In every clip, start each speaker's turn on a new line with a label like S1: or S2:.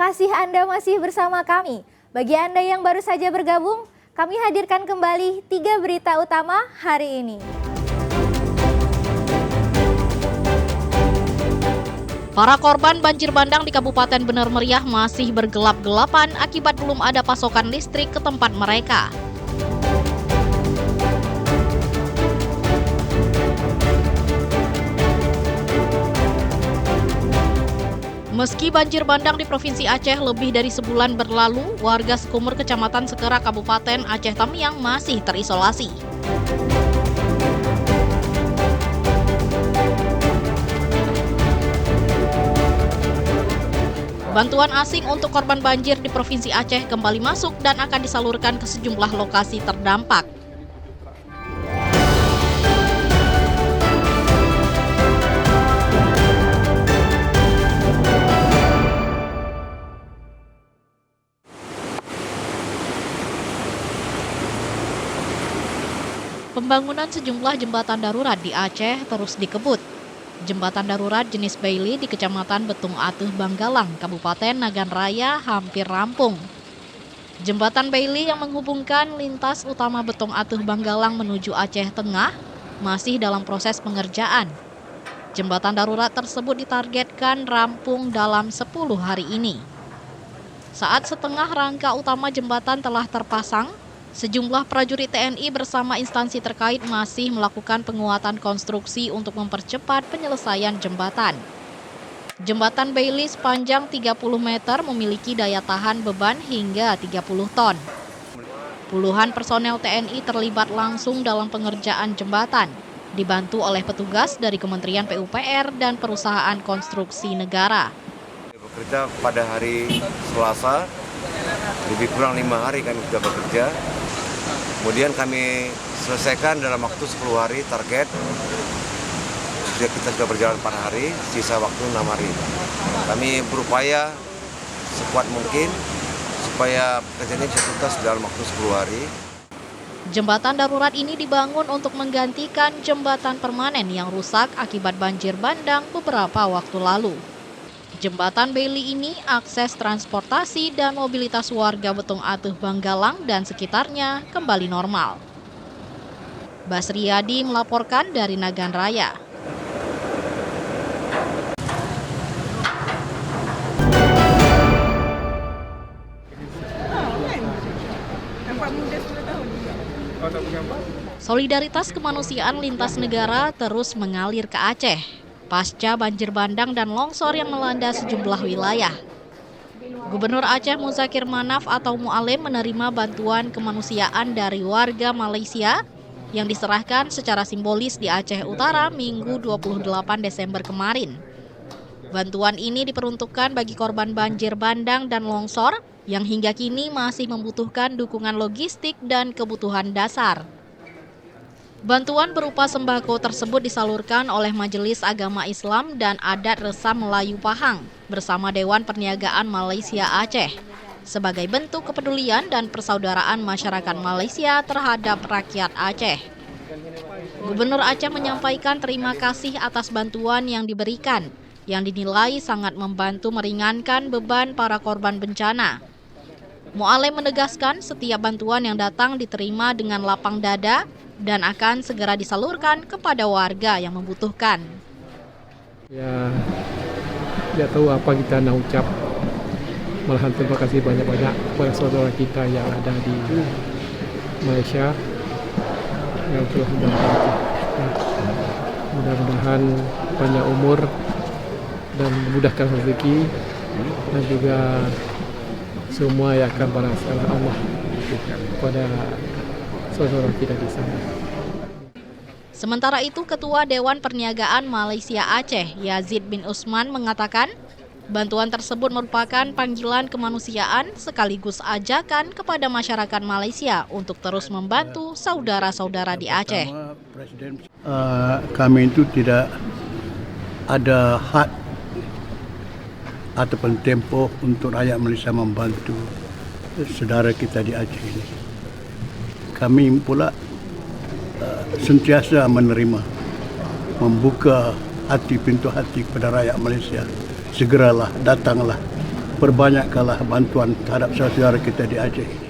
S1: kasih Anda masih bersama kami. Bagi Anda yang baru saja bergabung, kami hadirkan kembali 3 berita utama hari ini.
S2: Para korban banjir bandang di Kabupaten Bener Meriah masih bergelap-gelapan akibat belum ada pasokan listrik ke tempat mereka. Meski banjir bandang di Provinsi Aceh lebih dari sebulan berlalu, warga Sekumur Kecamatan Sekera Kabupaten Aceh Tamiang masih terisolasi. Bantuan asing untuk korban banjir di Provinsi Aceh kembali masuk dan akan disalurkan ke sejumlah lokasi terdampak. Pembangunan sejumlah jembatan darurat di Aceh terus dikebut. Jembatan darurat jenis Bailey di Kecamatan Betung Atuh Banggalang, Kabupaten Nagan Raya hampir rampung. Jembatan Bailey yang menghubungkan lintas utama Betung Atuh Banggalang menuju Aceh Tengah masih dalam proses pengerjaan. Jembatan darurat tersebut ditargetkan rampung dalam 10 hari ini. Saat setengah rangka utama jembatan telah terpasang, sejumlah prajurit TNI bersama instansi terkait masih melakukan penguatan konstruksi untuk mempercepat penyelesaian jembatan. Jembatan Bailey sepanjang 30 meter memiliki daya tahan beban hingga 30 ton. Puluhan personel TNI terlibat langsung dalam pengerjaan jembatan, dibantu oleh petugas dari Kementerian PUPR dan perusahaan konstruksi negara.
S3: Bekerja pada hari Selasa, lebih kurang 5 hari kami sudah bekerja. Kemudian kami selesaikan dalam waktu 10 hari target. Kita sudah berjalan 4 hari, sisa waktu 6 hari. Kami berupaya sekuat mungkin supaya pekerjaan ini bisa tuntas dalam waktu 10 hari.
S2: Jembatan darurat ini dibangun untuk menggantikan jembatan permanen yang rusak akibat banjir bandang beberapa waktu lalu. Jembatan Bailey ini akses transportasi dan mobilitas warga Betung Atuh Banggalang dan sekitarnya kembali normal. Basriadi melaporkan dari Nagan Raya. Solidaritas kemanusiaan lintas negara terus mengalir ke Aceh pasca banjir bandang dan longsor yang melanda sejumlah wilayah. Gubernur Aceh Muzakir Manaf atau Mu'alim menerima bantuan kemanusiaan dari warga Malaysia yang diserahkan secara simbolis di Aceh Utara Minggu 28 Desember kemarin. Bantuan ini diperuntukkan bagi korban banjir bandang dan longsor yang hingga kini masih membutuhkan dukungan logistik dan kebutuhan dasar. Bantuan berupa sembako tersebut disalurkan oleh Majelis Agama Islam dan Adat Resam Melayu Pahang bersama Dewan Perniagaan Malaysia Aceh sebagai bentuk kepedulian dan persaudaraan masyarakat Malaysia terhadap rakyat Aceh. Gubernur Aceh menyampaikan terima kasih atas bantuan yang diberikan, yang dinilai sangat membantu meringankan beban para korban bencana. Mu'alim menegaskan setiap bantuan yang datang diterima dengan lapang dada dan akan segera disalurkan kepada warga yang membutuhkan.
S4: Ya, tidak tahu apa kita nak ucap. Malahan terima kasih banyak-banyak kepada saudara kita yang ada di Malaysia yang telah membantu. Mudah-mudahan panjang umur dan memudahkan rezeki dan juga semua yang akan balas Allah kepada saudara kita di sana.
S2: Sementara itu, Ketua Dewan Perniagaan Malaysia Aceh, Yazid bin Usman mengatakan, bantuan tersebut merupakan panggilan kemanusiaan sekaligus ajakan kepada masyarakat Malaysia untuk terus membantu saudara-saudara di Aceh.
S5: Kami itu tidak ada hak ataupun tempoh untuk rakyat Malaysia membantu saudara kita di Aceh ini. Kami pula sentiasa menerima, membuka pintu hati kepada rakyat Malaysia. Segeralah, datanglah perbanyakkanlah bantuan terhadap saudara kita di Aceh ini.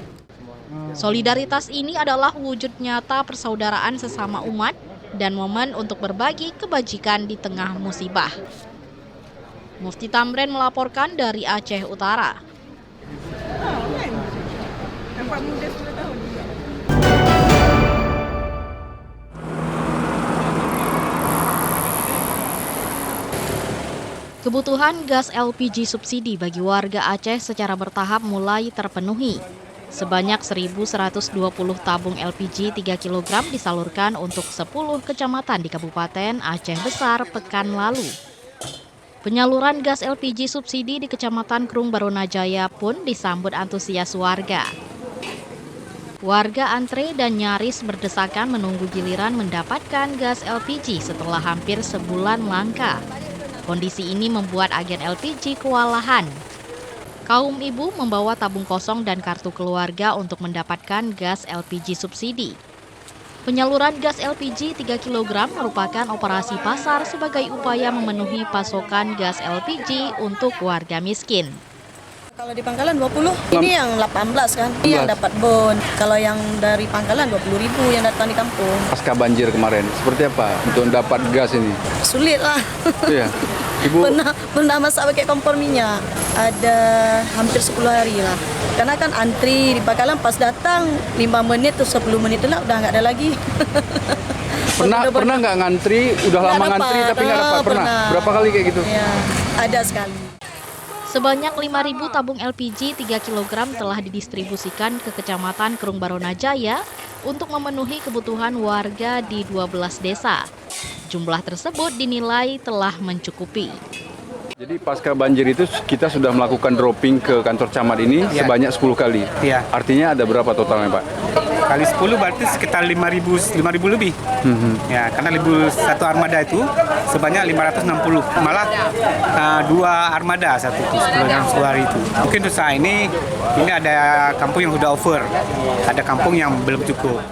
S2: Solidaritas ini adalah wujud nyata persaudaraan sesama umat dan momen untuk berbagi kebajikan di tengah musibah. Mufti Tamrin melaporkan dari Aceh Utara. Kebutuhan gas LPG subsidi bagi warga Aceh secara bertahap mulai terpenuhi. Sebanyak 1.120 tabung LPG 3 kg disalurkan untuk 10 kecamatan di Kabupaten Aceh Besar pekan lalu. Penyaluran gas LPG subsidi di Kecamatan Krung Barunajaya pun disambut antusias warga. Warga antre dan nyaris berdesakan menunggu giliran mendapatkan gas LPG setelah hampir sebulan langka. Kondisi ini membuat agen LPG kewalahan. Kaum ibu membawa tabung kosong dan kartu keluarga untuk mendapatkan gas LPG subsidi. Penyaluran gas LPG 3 kg merupakan operasi pasar sebagai upaya memenuhi pasokan gas LPG untuk warga miskin.
S6: Kalau di Pangkalan 20, ini yang 18 kan, ini yang dapat bon. Kalau yang dari Pangkalan 20.000 yang datang di kampung.
S7: Pasca banjir kemarin, seperti apa untuk dapat gas ini?
S6: Sulit lah.
S7: Iya. Ibu
S6: Pernah masak pakai kompor minyak. Ada hampir 10 hari lah. Karena kan antri di Pangkalan pas datang 5 menit atau 10 menit lah udah nggak ada lagi.
S7: pernah nggak ngantri, udah lama ngantri tapi nggak dapat? Pernah. Berapa kali kayak gitu?
S6: Ya, ada sekali.
S2: Sebanyak 5.000 tabung LPG 3 kg telah didistribusikan ke Kecamatan Krung Barunajaya untuk memenuhi kebutuhan warga di 12 desa. Jumlah tersebut dinilai telah mencukupi.
S7: Jadi pasca banjir itu kita sudah melakukan dropping ke kantor camat ini sebanyak 10 kali.
S8: Iya.
S7: Artinya ada berapa totalnya, Pak?
S8: Kali 10 berarti sekitar 5.000 lebih. Ya, karena satu armada itu sebanyak 560. Malah 2 armada satu itu dalam 10 hari itu. Mungkin untuk saat ini ada kampung yang sudah over, ada kampung yang belum cukup.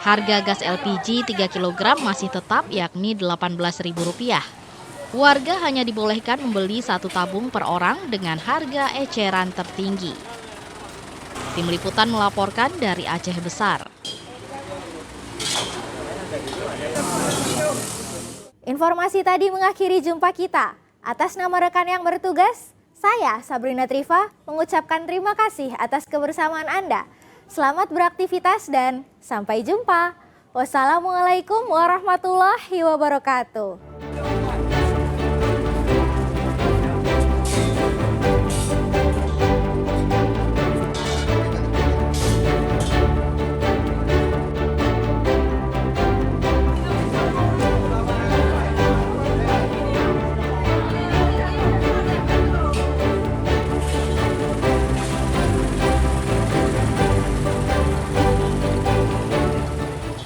S2: Harga gas LPG 3 kg masih tetap yakni Rp18.000. Warga hanya dibolehkan membeli 1 tabung per orang dengan harga eceran tertinggi. Tim Liputan melaporkan dari Aceh Besar.
S1: Informasi tadi mengakhiri jumpa kita. Atas nama rekan yang bertugas, saya Sabrina Triva mengucapkan terima kasih atas kebersamaan Anda. Selamat beraktivitas dan sampai jumpa. Wassalamualaikum warahmatullahi wabarakatuh.